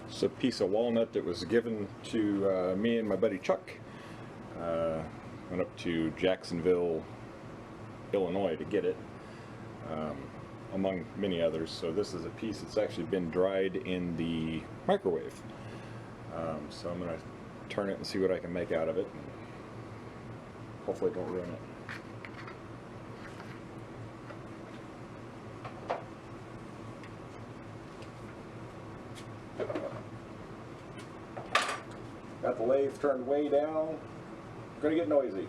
It's a piece of walnut that was given to me and my buddy Chuck. Went up to Jacksonville, Illinois to get it, among many others. So this is a piece that's actually been dried in the microwave. So I'm going to turn it and see what I can make out of it. Hopefully it don't ruin it. Got the lathe turned way down. Gonna get noisy.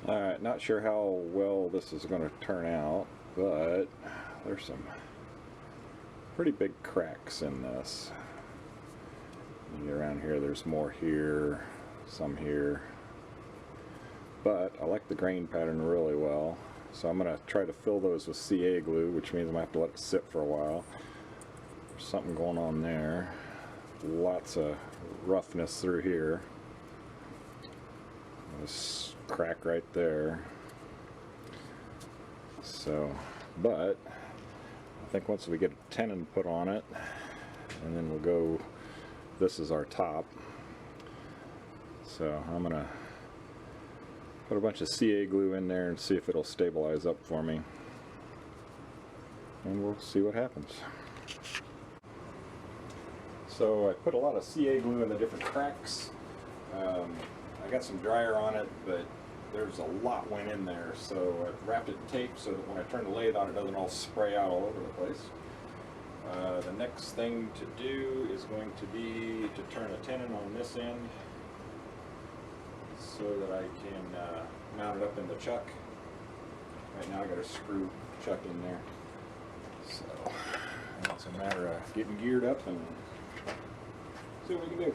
Alright, not sure how well this is going to turn out, but there's some pretty big cracks in this. Maybe around here, there's more here, some here. But I like the grain pattern really well, so I'm going to try to fill those with CA glue, which means I'm going to have to let it sit for a while. There's something going on there. Lots of roughness through here. This crack right there. So, but I think once we get a tenon put on it, and then we'll go, this is our top. So I'm gonna put a bunch of CA glue in there and see if it'll stabilize up for me, and we'll see what happens. So I put a lot of CA glue in the different cracks. I got some dryer on it, but there's a lot went in there, so I wrapped it in tape so that when I turn the lathe on, it doesn't all spray out all over the place. The next thing to do is going to be to turn a tenon on this end so that I can mount it up in the chuck. Right now I got to screw chuck in there. So it's a matter of getting geared up and see what we can do.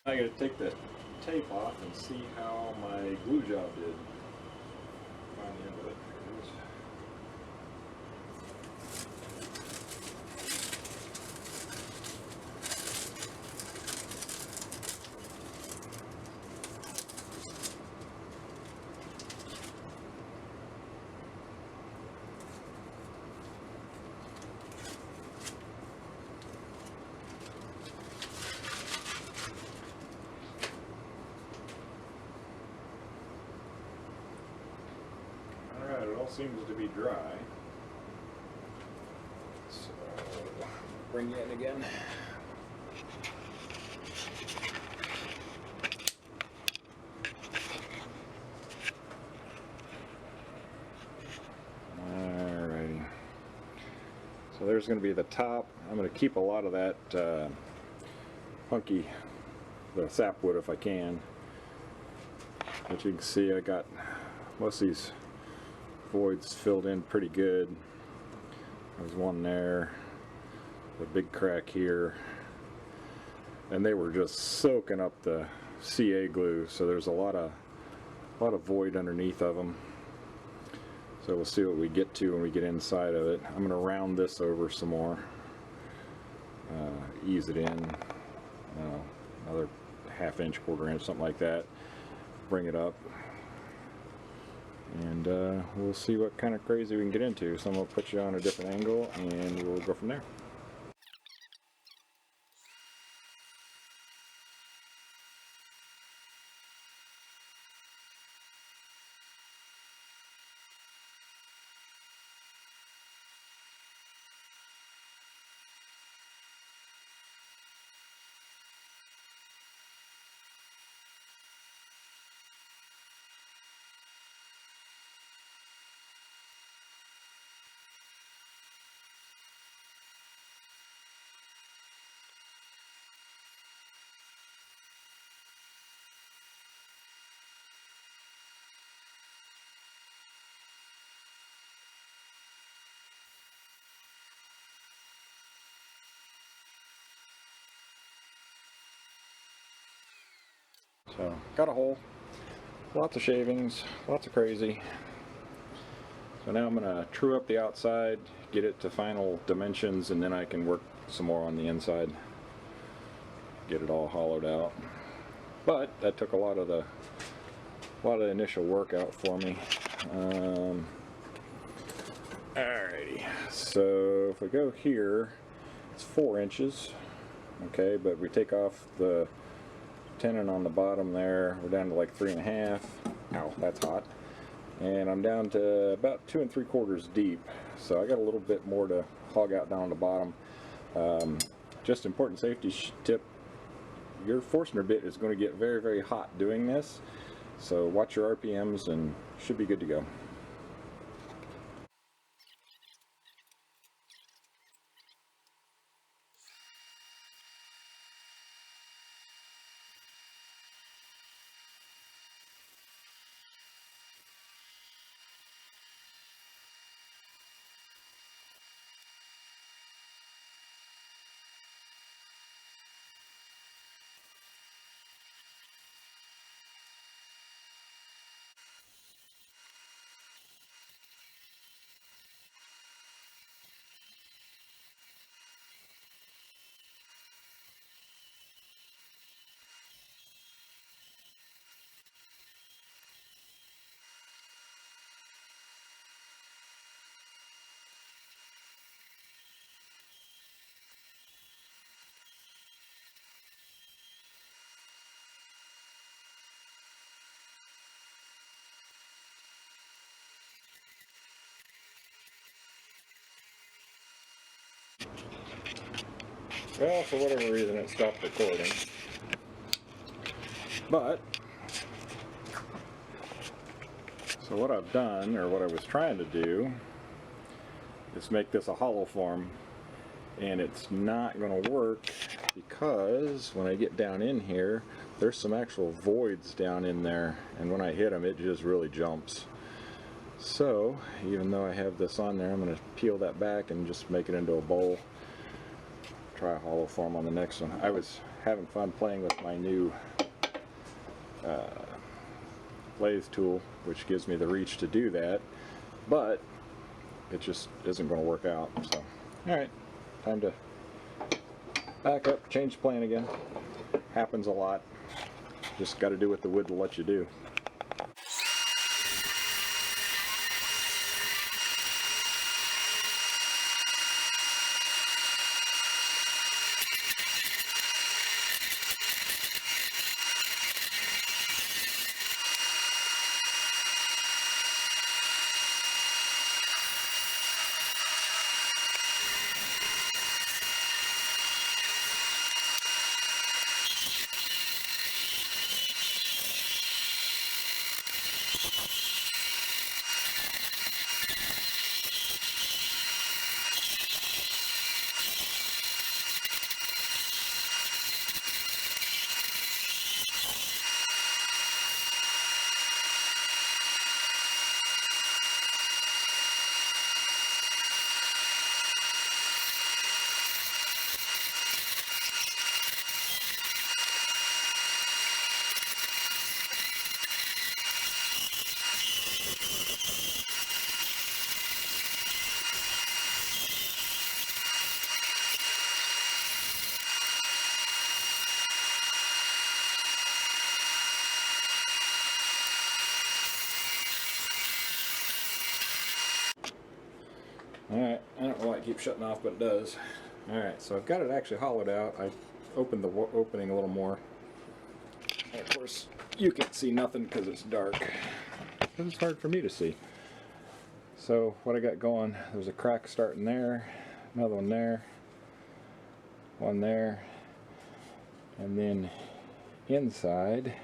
I gotta take the tape off and see how my glue job did. Find the end of it. Here it is. Alright, it all seems to be dry. So, bring you in again. Alrighty. So there's going to be the top. I'm going to keep a lot of that the sapwood if I can. But you can see I got most of these voids filled in pretty good. There's one there, the big crack here, and they were just soaking up the CA glue, so there's a lot of void underneath of them. So we'll see what we get to when we get inside of it. I'm going to round this over some more, ease it in, another ½ inch, ¼ inch, something like that. Bring it up, and we'll see what kind of crazy we can get into. So I'm going to put you on a different angle, and we'll go from there. So, got a hole, lots of shavings, lots of crazy. So now I'm going to true up the outside, get it to final dimensions, and then I can work some more on the inside. Get it all hollowed out. But that took a lot of the initial work out for me. Alrighty, so if we go here, it's 4 inches. Okay, but we take off the tenon on the bottom there, we're down to like 3.5. Ow, that's hot. And I'm down to about 2 3/4 deep, so I got a little bit more to hog out down the bottom. Just important safety tip: your Forstner bit is going to get very, very hot doing this, so watch your RPMs and should be good to go. Well, for whatever reason it stopped recording. But, so what I've done, or what I was trying to do, is make this a hollow form. And it's not going to work because when I get down in here, there's some actual voids down in there. And when I hit them, it just really jumps. So, even though I have this on there, I'm going to peel that back and just make it into a bowl. Try a hollow form on the next one. I was having fun playing with my new lathe tool, which gives me the reach to do that, but it just isn't going to work out. So, alright, time to back up, change the plan again. Happens a lot. Just got to do what the wood will let you do. keep shutting off, but it does. Alright, so I've got it actually hollowed out. I opened the opening a little more. And of course, you can't see nothing because it's dark. It's hard for me to see. So what I got going, there's a crack starting there, another one there, one there, and then inside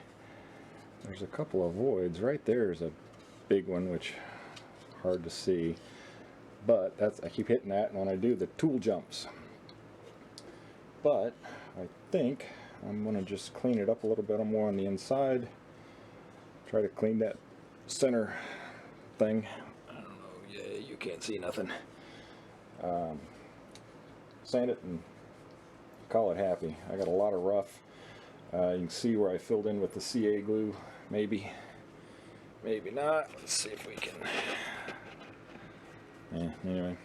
there's a couple of voids. Right there is a big one, which is hard to see, but that's, I keep hitting that when I do the tool jumps. But I think I'm going to just clean it up a little bit more on the inside, try to clean that center thing. I don't know, yeah, you can't see nothing. Sand it and call it happy. I got a lot of rough. You can see where I filled in with the CA glue. Maybe not. Let's see if we can. Yeah, anyway.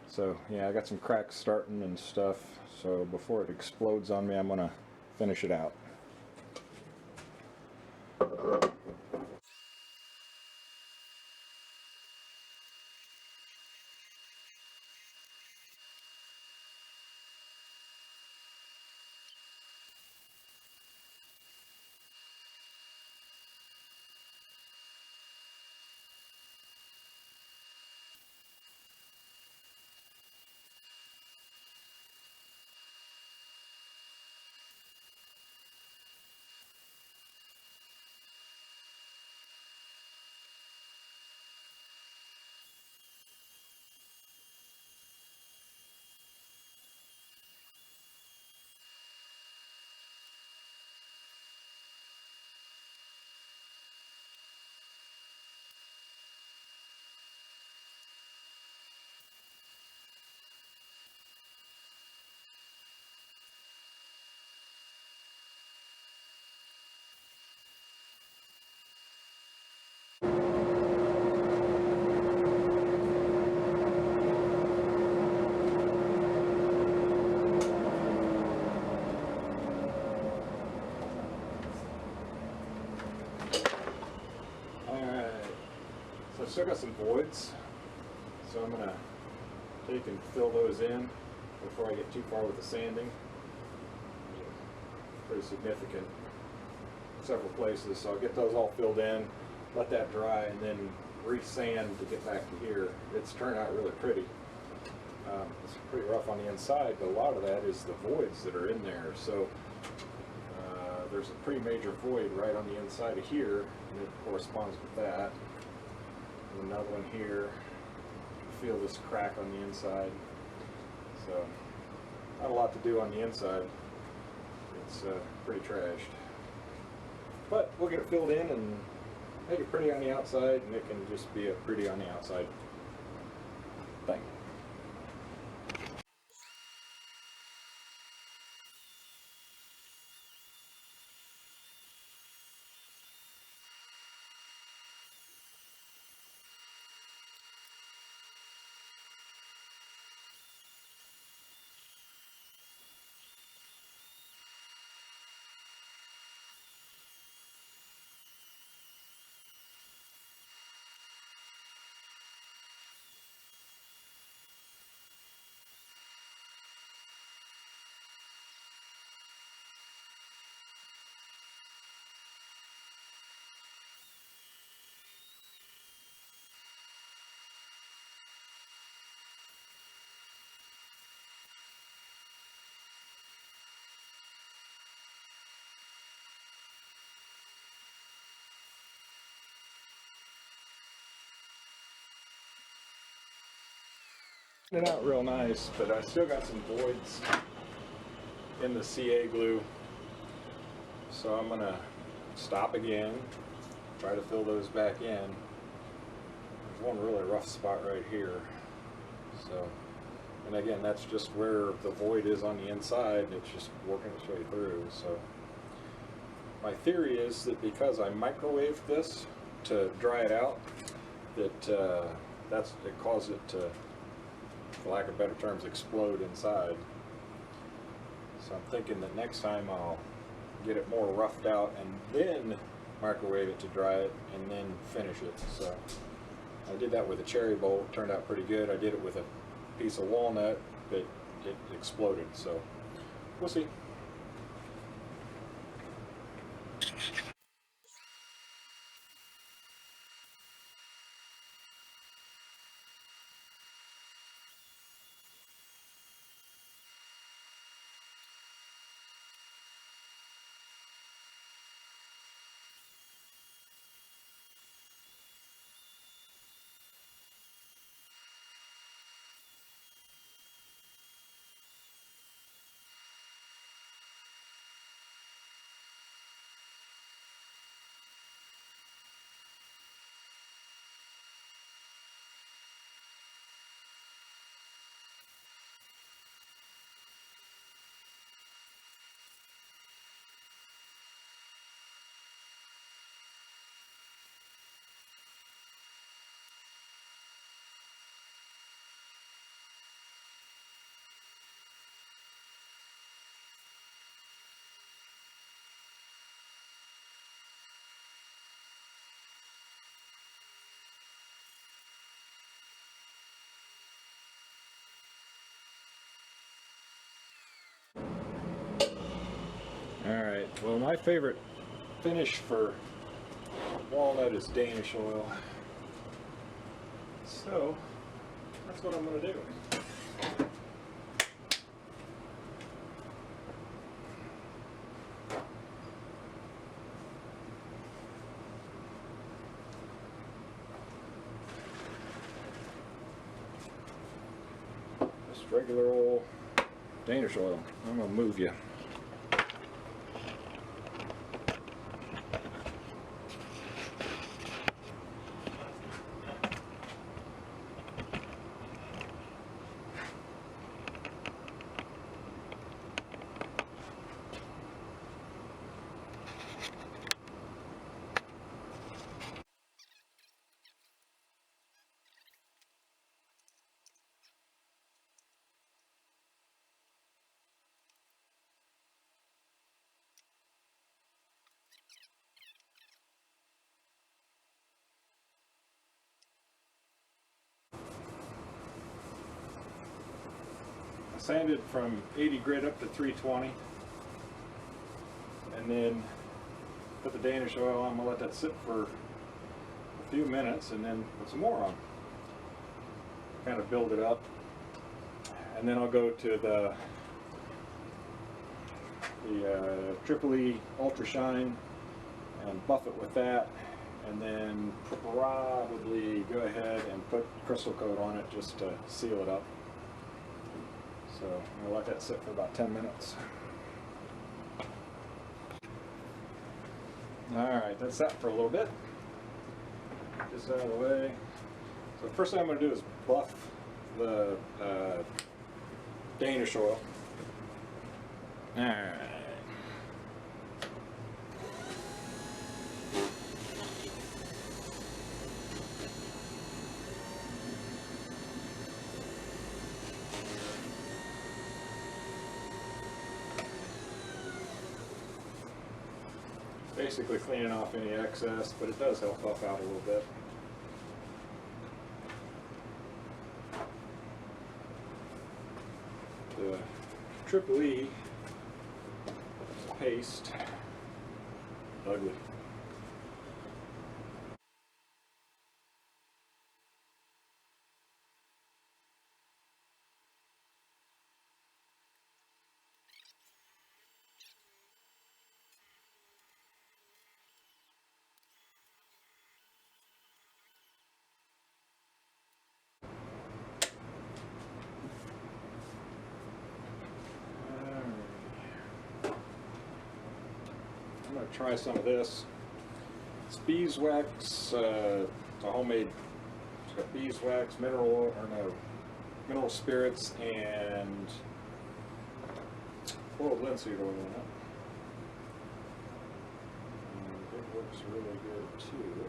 So yeah, I got some cracks starting and stuff. So before it explodes on me, I'm gonna finish it out. I've still got some voids, so I'm going to take and fill those in before I get too far with the sanding. Pretty significant, several places, so I'll get those all filled in, let that dry, and then re-sand to get back to here. It's turned out really pretty. It's pretty rough on the inside, but a lot of that is the voids that are in there. So there's a pretty major void right on the inside of here, and it corresponds with that. And another one here. Feel this crack on the inside. So not a lot to do on the inside. It's pretty trashed. But we'll get it filled in and make it pretty on the outside, and it can just be a pretty on the outside thing. It out real nice, but I still got some voids in the CA glue, so I'm gonna stop again, try to fill those back in. There's one really rough spot right here, so, and again, that's just where the void is on the inside. It's just working its way through. So my theory is that because I microwaved this to dry it out, that it caused it to, for lack of better terms, explode inside. So I'm thinking that next time I'll get it more roughed out and then microwave it to dry it and then finish it. So I did that with a cherry bolt, turned out pretty good. I did it with a piece of walnut, but it exploded. So we'll see. Alright, well, my favorite finish for walnut is Danish oil. So, that's what I'm going to do. Just regular old Danish oil. I'm going to move you. Sanded from 80 grit up to 320, and then put the Danish oil on. I'm going to let that sit for a few minutes and then put some more on. Kind of build it up, and then I'll go to the Triple E Ultra Shine and buff it with that, and then probably go ahead and put crystal coat on it just to seal it up. So I'm going to let that sit for about 10 minutes. Alright, that's that for a little bit. Get this out of the way. So the first thing I'm going to do is buff the Danish oil. Alright. Basically cleaning off any excess, but it does help buff out a little bit. The Triple E paste, ugly. I'm going to try some of this. It's beeswax, a homemade. It's got beeswax, mineral spirits, and boiled linseed oil in it. And it works really good too.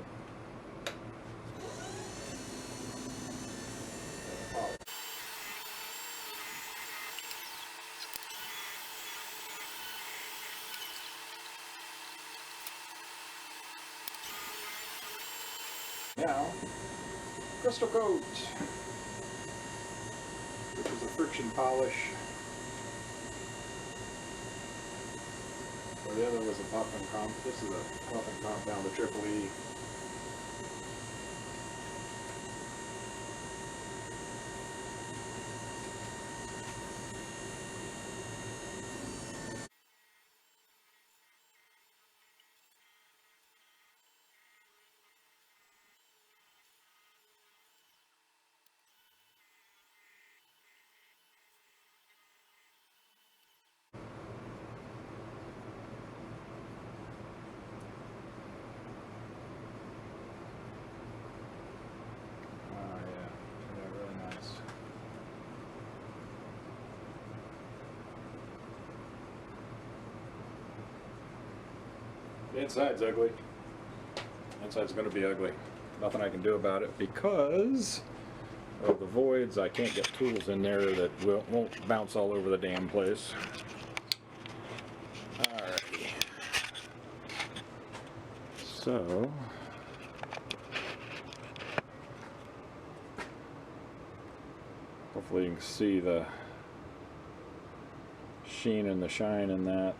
Now, crystal coat. for friction polish. Where the other was a puff and comp. This is a puff and compound, the triple E. The inside's ugly. The inside's going to be ugly. Nothing I can do about it because of the voids. I can't get tools in there that won't bounce all over the damn place. Alrighty. So, hopefully you can see the sheen and the shine in that.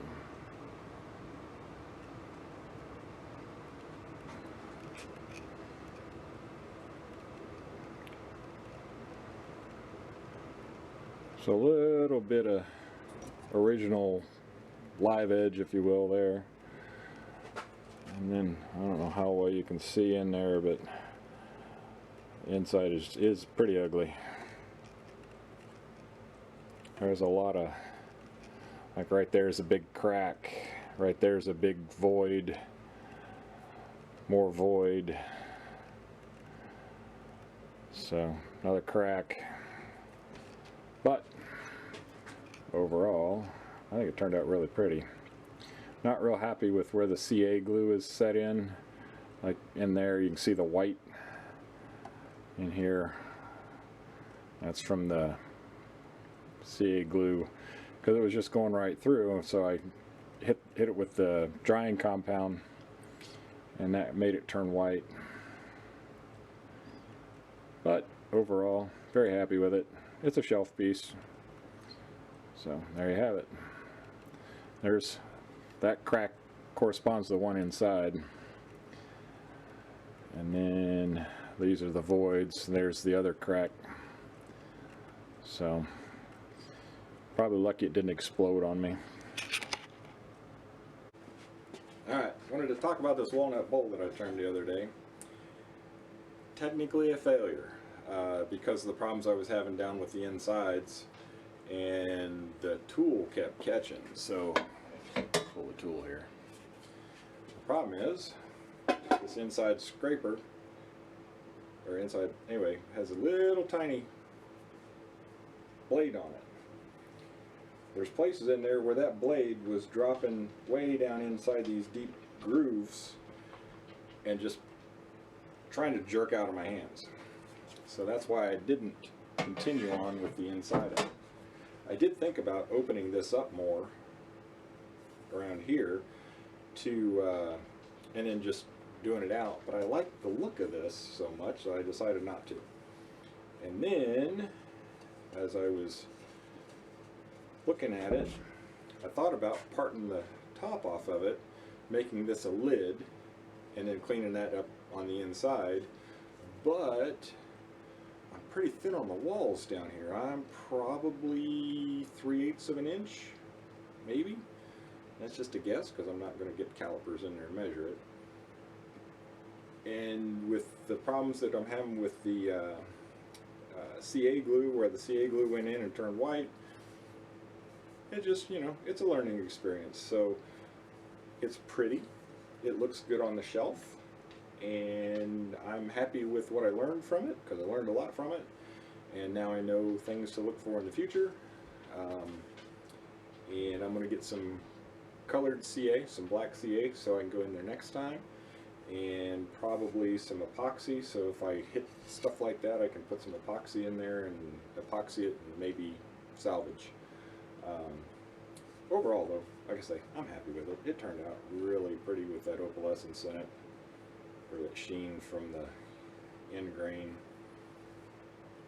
So a little bit of original live edge, if you will, there. And then, I don't know how well you can see in there, but the inside is pretty ugly. There's a lot of, like right there's a big crack, right there's a big void, more void. So, another crack. But overall, I think it turned out really pretty. Not real happy with where the CA glue is set in. Like in there, you can see the white in here. That's from the CA glue because it was just going right through. So I hit it with the drying compound, and that made it turn white. But overall, very happy with it. It's a shelf piece. So there you have it. There's that crack corresponds to the one inside. And then these are the voids. There's the other crack. So probably lucky it didn't explode on me. Alright, wanted to talk about this walnut bolt that I turned the other day. Technically a failure. Because of the problems I was having down with the insides, and the tool kept catching. So pull the tool here. The problem is this inside scraper, or inside anyway, has a little tiny blade on it. There's places in there where that blade was dropping way down inside these deep grooves and just trying to jerk out of my hands. So that's why I didn't continue on with the inside of it. I did think about opening this up more around here to, and then just doing it out, but I liked the look of this so much that I decided not to. And then, as I was looking at it, I thought about parting the top off of it, making this a lid, and then cleaning that up on the inside, but I'm pretty thin on the walls down here. I'm probably 3/8 of an inch, maybe. That's just a guess because I'm not going to get calipers in there and measure it. And with the problems that I'm having with the CA glue, where the CA glue went in and turned white, it just, you know, it's a learning experience. So it's pretty. It looks good on the shelf. And I'm happy with what I learned from it, because I learned a lot from it, and now I know things to look for in the future. And I'm going to get some colored CA, some black CA, so I can go in there next time, and probably some epoxy, so if I hit stuff like that I can put some epoxy in there and epoxy it and maybe salvage. Overall though, like I say, I'm happy with it. It turned out really pretty with that opalescence in it, or that sheen from the end grain,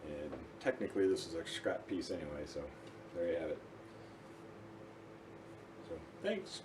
And technically this is a scrap piece anyway, so there you have it. So thanks.